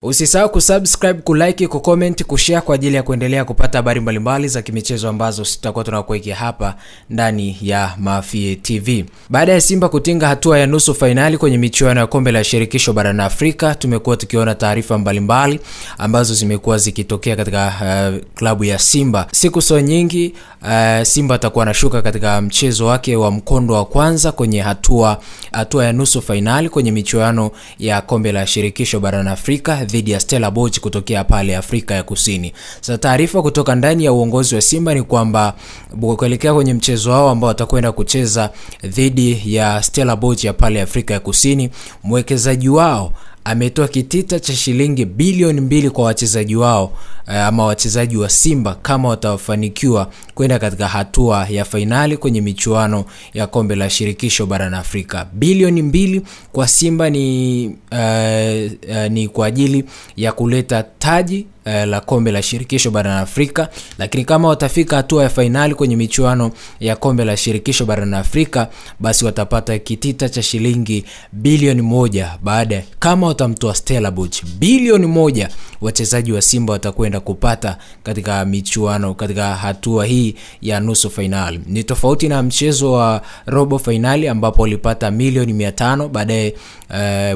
Usisahau kusubscribe, kulike, kucomment, kushare kwa ajili ya kuendelea kupata habari mbalimbali za kimichezo ambazo tutakuwa tunakuwekea hapa ndani ya Mafie TV. Baada ya Simba kutinga hatua ya nusu finali kwenye michuano ya kombe la shirikisho barani Afrika, tumekuwa tukiona taarifa mbalimbali ambazo zimekuwa zikitokea katika klabu ya Simba. Siku so nyingi Simba atakuwa anashuka katika mchezo wake wa mkondo wa kwanza kwenye hatua ya nusu finali kwenye michuano ya kombe la shirikisho barani Afrika dhidi ya Stellenbosch kutokea pale Afrika ya Kusini. Sasa taarifa kutoka ndani ya uongozi wa Simba ni kwamba kuelekea kwenye mchezo wao ambao watakwenda kucheza dhidi ya Stellenbosch ya pale Afrika ya Kusini, mwekezaji wao ametoa kitita cha shilingi bilioni 2 kwa wachezaji wao ama wachezaji wa Simba kama watafanikiwa kwenda katika hatua ya finali kwenye michuano ya kombe la shirikisho barani Afrika. Bilioni 2 kwa Simba ni kwa ajili ya kuleta taji la kombe la shirikisho barani Afrika, lakini kama watafika hatua ya finali kwenye michuano ya kombe la shirikisho barani Afrika, basi watapata kitita cha shilingi bilioni 1 baada kama watamtoa Stellenbosch. Bilioni 1 wachezaji wa Simba watakwenda kupata katika michuano, katika hatua hii ya nusu finali. Ni tofauti na mchezo wa robo finali ambapo walipata milioni 500, baadaye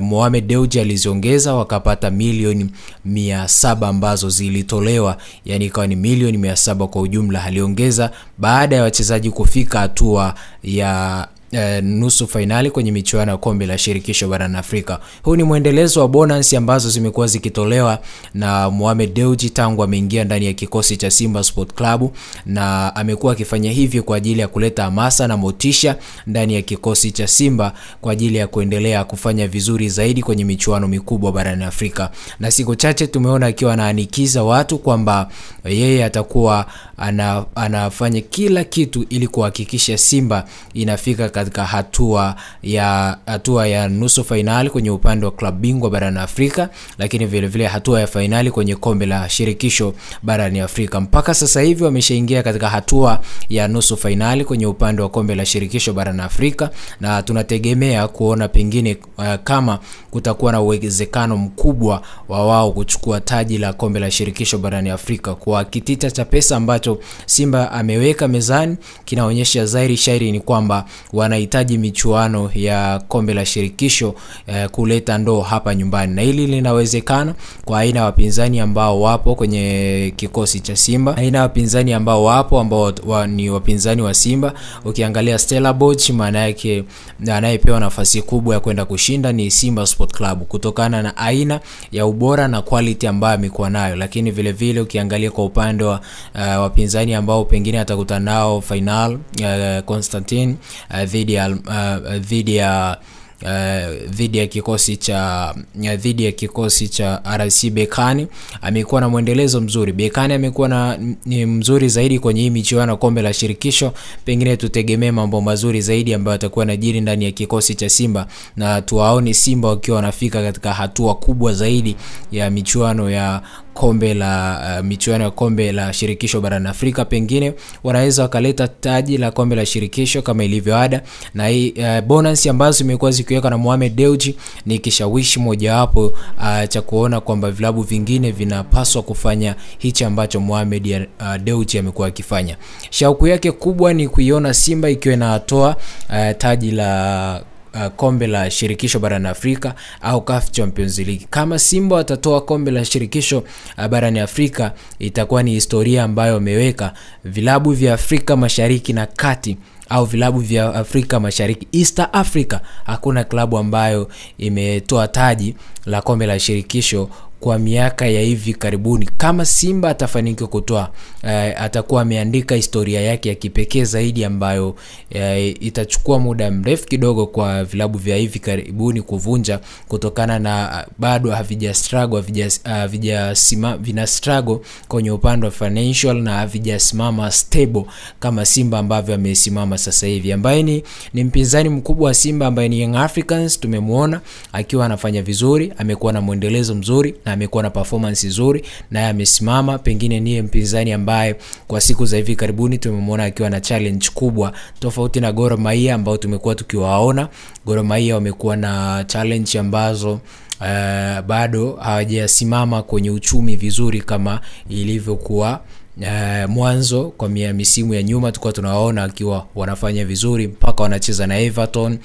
Mohamed Dewji aliziongeza wakapata milioni 700 ambazo zilitolewa, yani ikawa ni milioni 700 kwa ujumla. Aliongeza baada ya wachezaji kufika hatua ya nusu finali kwenye michuano ya kombe la shirikisho barani Afrika. Huu ni muendelezo wa bonus ambazo zimekuwa zikitolewa na Mohamed Dewji tangu ameingia ndani ya kikosi cha Simba Sport Club, na amekuwa akifanya hivyo kwa ajili ya kuleta hamasa na motisha ndani ya kikosi cha Simba kwa ajili ya kuendelea kufanya vizuri zaidi kwenye michuano mikubwa barani Afrika. Na siku chache tumeona akiwa anaanikiza watu kwamba yeye atakuwa anafanya kila kitu ili kuhakikisha Simba inafika katika hatua ya nusu finali kwenye upande wa klabu bingwa barani Afrika, lakini vile vile hatua ya finali kwenye kombe la shirikisho barani Afrika. Mpaka sasa hivi wameshaingia katika hatua ya nusu finali kwenye upande wa kombe la shirikisho barani Afrika, na tunategemea kuona pengine kama kutakuwa na uwezekano mkubwa wa wao kuchukua taji la kombe la shirikisho barani Afrika. Kwa kitita cha pesa ambacho Simba ameweka mezani kinaonyesha zairi shairi ni kwamba wanahitaji michuano ya kombe la shirikisho kuleta ndoo hapa nyumbani, na hili linawezekana kwa aina ya wapinzani ambao wapo kwenye kikosi cha Simba, aina ya wapinzani ambao wapo ambao ni wapinzani wa Simba. Ukiangalia Stellenbosch, maana yake anayepewa nafasi kubwa ya kwenda kushinda ni Simba Sport Club kutokana na aina ya ubora na quality ambayo amekuwa nayo, lakini vile vile ukiangalia kwa upande wa wapinzani ambao pengine atakutana nao final, Constantine dhidi ya kikosi cha RC Berkane, amekuwa na muendelezo mzuri. Berkane amekuwa ni mzuri zaidi kwenye hii michuano kombe la shirikisho. Pengine tutegemee mambo mazuri zaidi ambayo atakuwa anajiri ndani ya kikosi cha Simba, na tuwaone Simba wakiwa wanafika katika hatua kubwa zaidi ya michuano ya kombe la shirikisho barani Afrika. Pengine wanaweza wakaleta taji la kombe la shirikisho kama ilivyo ada, na hii bonus ambazo imekuwa zikiweka na Mohamed Dewji ni kishawishi mojawapo cha kuona kwamba vilabu vingine vinapaswa kufanya hichi ambacho Mohamed Dewji amekuwa akifanya. Shauku yake kubwa ni kuiona Simba ikiwa inatoa taji la kombe la shirikisho barani Afrika au CAF Champions League. Kama Simba watatoa kombe la shirikisho barani Afrika, itakuwa ni historia ambayo wameweka. Vilabu vya Afrika Mashariki na Kati au vilabu vya Afrika Mashariki, East Africa, hakuna klabu ambayo imetoa taji la kombe la shirikisho kwa miaka ya hivi karibuni. Kama Simba atafanikiwa kutoa, atakuwa ameandika historia yake ya kipekee zaidi ambayo itachukua muda mrefu kidogo kwa vilabu vya hivi karibuni kuvunja, kutokana na bado vina struggle kwenye upande wa financial na havijasimama stable kama Simba ambavyo amesimama sasa hivi, ambaye ni mpinzani mkubwa wa Simba ambaye ni Young Africans. Tumemwona akiwa anafanya vizuri, amekuwa na muendelezo mzuri na amekuwa na performance nzuri, naye amesimama. Pengine ni mpinzani ambaye kwa siku za hivi karibuni tumemwona akiwa na challenge kubwa, tofauti na Gor Mahia ambao tumekuwa tukiwaona. Gor Mahia wamekuwa na challenge ambazo bado hawajasimama kwenye uchumi vizuri kama ilivyokuwa mwanzo. Kwa misimu ya nyuma tulikuwa tunawaona akiwa wanafanya vizuri mpaka wanacheza na Everton,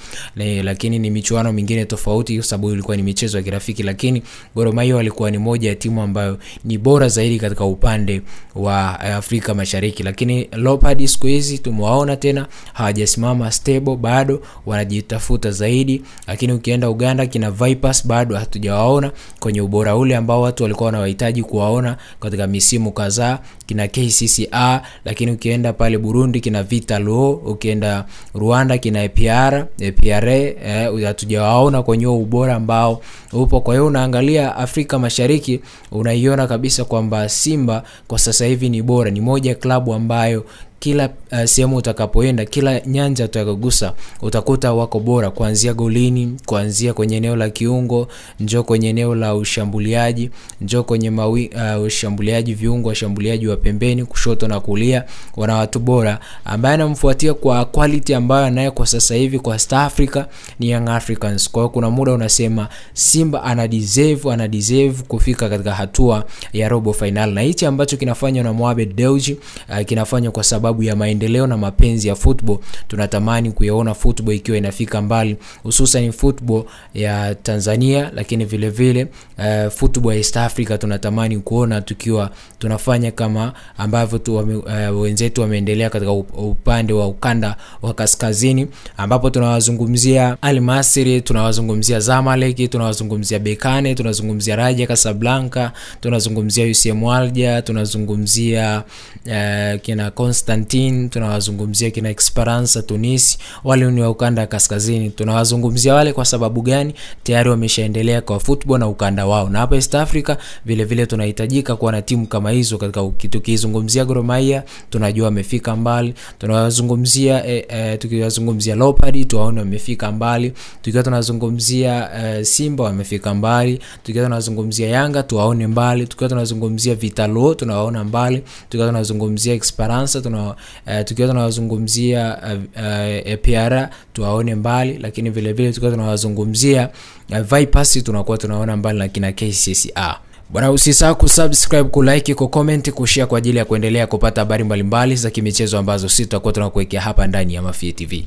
lakini ni michuano mingine tofauti kwa sababu ilikuwa ni michezo ya kirafiki. Lakini Gor Mahia walikuwa ni moja ya timu ambayo ni bora zaidi katika upande wa Afrika Mashariki. Lakini Leopards siku hizi tumewaona tena hawajasimama stable, bado wanajitafuta zaidi. Lakini ukienda Uganda kina Vipers bado hatujawaona kwenye ubora ule ambao watu walikuwa wanawahitaji kuwaona katika misimu kadhaa. Kina KCCA, lakini ukienda pale Burundi kina Vitalo, ukienda Rwanda kina APR hatujawaona kwenye ubora ambao upo. Kwa hiyo unaangalia Afrika Mashariki unaiona kabisa kwamba Simba kwa sasa hivi ni bora, ni moja klabu ambayo kila sehemu utakapoenda, kila nyanja utakagusa utakuta wako bora, kuanzia golini, kuanzia kwenye eneo la kiungo, njoo kwenye eneo la ushambuliaji, njoo kwenye ushambuliaji viungo, washambuliaji wa pembeni, kushoto na kulia, wana watu bora. Ambaye anamfuatia kwa quality ambayo anayo kwa sasa hivi kwa South Africa ni Young Africans. Kwa hiyo kuna muda unasema Simba ana deserve kufika katika hatua ya robo final, na hichi ambacho kinafanywa na Mohamed Dewji kinafanywa kwa sababu ya maendeleo na mapenzi ya football. Tunatamani kuyaona football ikiwa inafika mbali, hususan football ya Tanzania, lakini vile vile football ya East Africa tunatamani kuona tukiwa tunafanya kama ambavyo wenzetu wameendelea katika upande wa ukanda wa kaskazini, ambapo tunawazungumzia Al Masry, tunawazungumzia Zamalek, tunawazungumzia Bekane, tunazungumzia Raja Casablanca, tunazungumzia UCM Alger, tunazungumzia kina Constantine, tunawazungumzia kina Esperance Tunis. Wale ni wa ukanda wa kaskazini. Tunawazungumzia wale kwa sababu gani? Tayari wameshaendelea kwa football na ukanda wao. Na hapa East Africa vile vile tunahitajika kuwa na timu kama hizo katika tukizungumzia Gor Mahia tunajua wamefika mbali. Tunawazungumzia tukiwazungumzia Leopards tuwaone wamefika mbali. Tukiwa tunazungumzia Simba wamefika mbali. Tukiwa tunazungumzia Yanga tuwaone mbali. Tukiwa tunazungumzia Vitalo tunawaona mbali. Tukiwa tunazungumzia Esperance tukiwa tunawazungumzia APR tuwaone mbali. Lakini vile vile tukiwa tunawazungumzia Vipers tunakuwa tunaona mbali na kina KCCA. Bwana, usisahau kusubscribe, kulike, kucomment, kushare kwa ajili ya kuendelea kupata habari mbalimbali za kimichezo ambazo sisi tutakuwa tunakuwekea hapa ndani ya Mafie TV.